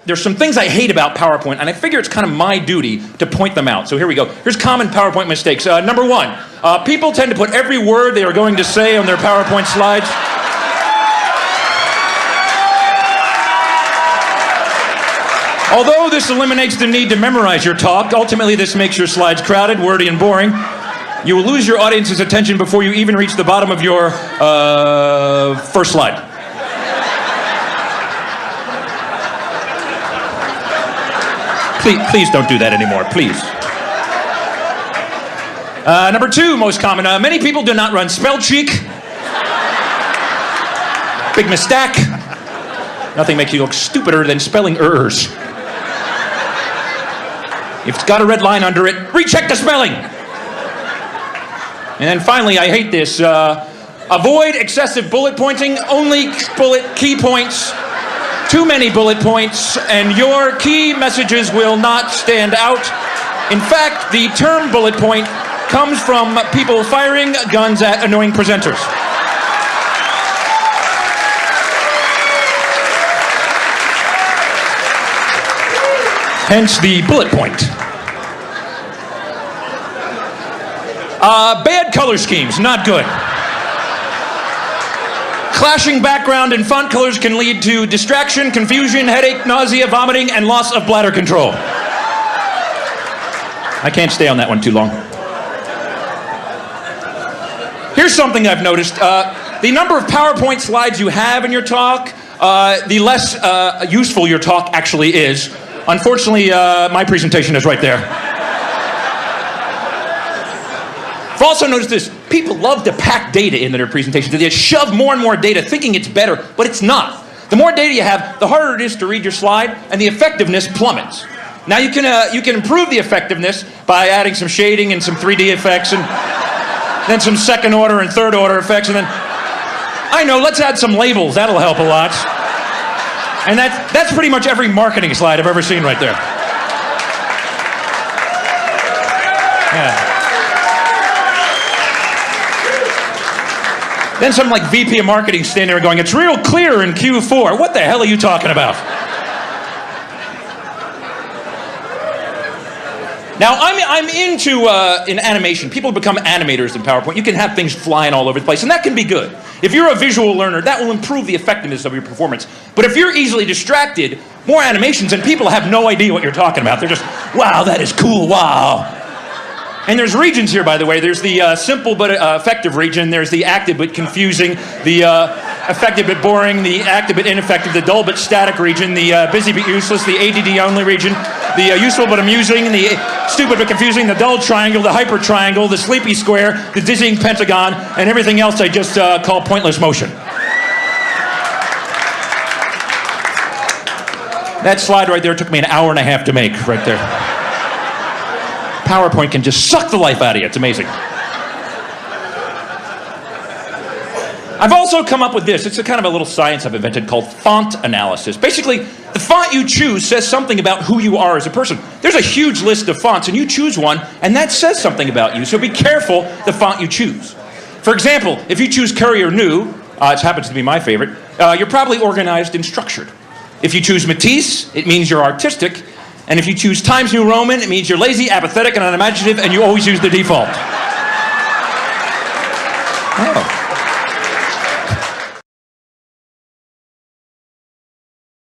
there's some things I hate about PowerPoint, and I figure it's kind of my duty to point them out. So here we go. Here's common PowerPoint mistakes. Number one, people tend to put every word they are going to say on their PowerPoint slides. Although this eliminates the need to memorize your talk, ultimately this makes your slides crowded, wordy, and boring. You will lose your audience's attention before you even reach the bottom of your first slide. Please don't do that anymore, please. Number two, most common. Many people do not run spell check. Big mistake. Nothing makes you look stupider than spelling errors. If it's got a red line under it, recheck the spelling. And then finally, I hate this. Avoid excessive bullet pointing. Only bullet key points. Too many bullet points, and your key messages will not stand out. In fact, the term bullet point comes from people firing guns at annoying presenters. Hence the bullet point. Bad color schemes, not good. Clashing background and font colors can lead to distraction, confusion, headache, nausea, vomiting, and loss of bladder control. I can't stay on that one too long. Here's something I've noticed. The number of PowerPoint slides you have in your talk, the less useful your talk actually is. Unfortunately, my presentation is right there. I've also noticed this. People love to pack data into their presentations. They shove more and more data thinking it's better, but it's not. The more data you have, the harder it is to read your slide, and the effectiveness plummets. Now you can improve the effectiveness by adding some shading and some 3D effects, and then some second order and third order effects, and then, I know, let's add some labels. That'll help a lot. And that's pretty much every marketing slide I've ever seen right there. Yeah. Then some like VP of marketing standing there going, it's real clear in Q4. What the hell are you talking about? Now, I'm into in animation. People become animators in PowerPoint. You can have things flying all over the place, and that can be good. If you're a visual learner, that will improve the effectiveness of your performance. But if you're easily distracted, more animations, and people have no idea what you're talking about. They're just, wow, that is cool, wow. And there's regions here, by the way. There's the simple but effective region. There's the active but confusing, the effective but boring, the active but ineffective, the dull but static region, the busy but useless, the ADD only region, the useful but amusing, the stupid but confusing, the dull triangle, the hyper triangle, the sleepy square, the dizzying pentagon, and everything else I just call pointless motion. That slide right there took me an hour and a half to make, right there. PowerPoint can just suck the life out of you. It's amazing. I've also come up with this. It's a kind of a little science I've invented called font analysis. Basically, the font you choose says something about who you are as a person. There's a huge list of fonts, and you choose one, and that says something about you. So be careful the font you choose. For example, if you choose Courier New, it happens to be my favorite, you're probably organized and structured. If you choose Matisse, it means you're artistic. And if you choose Times New Roman, it means you're lazy, apathetic, and unimaginative, and you always use the default. Oh.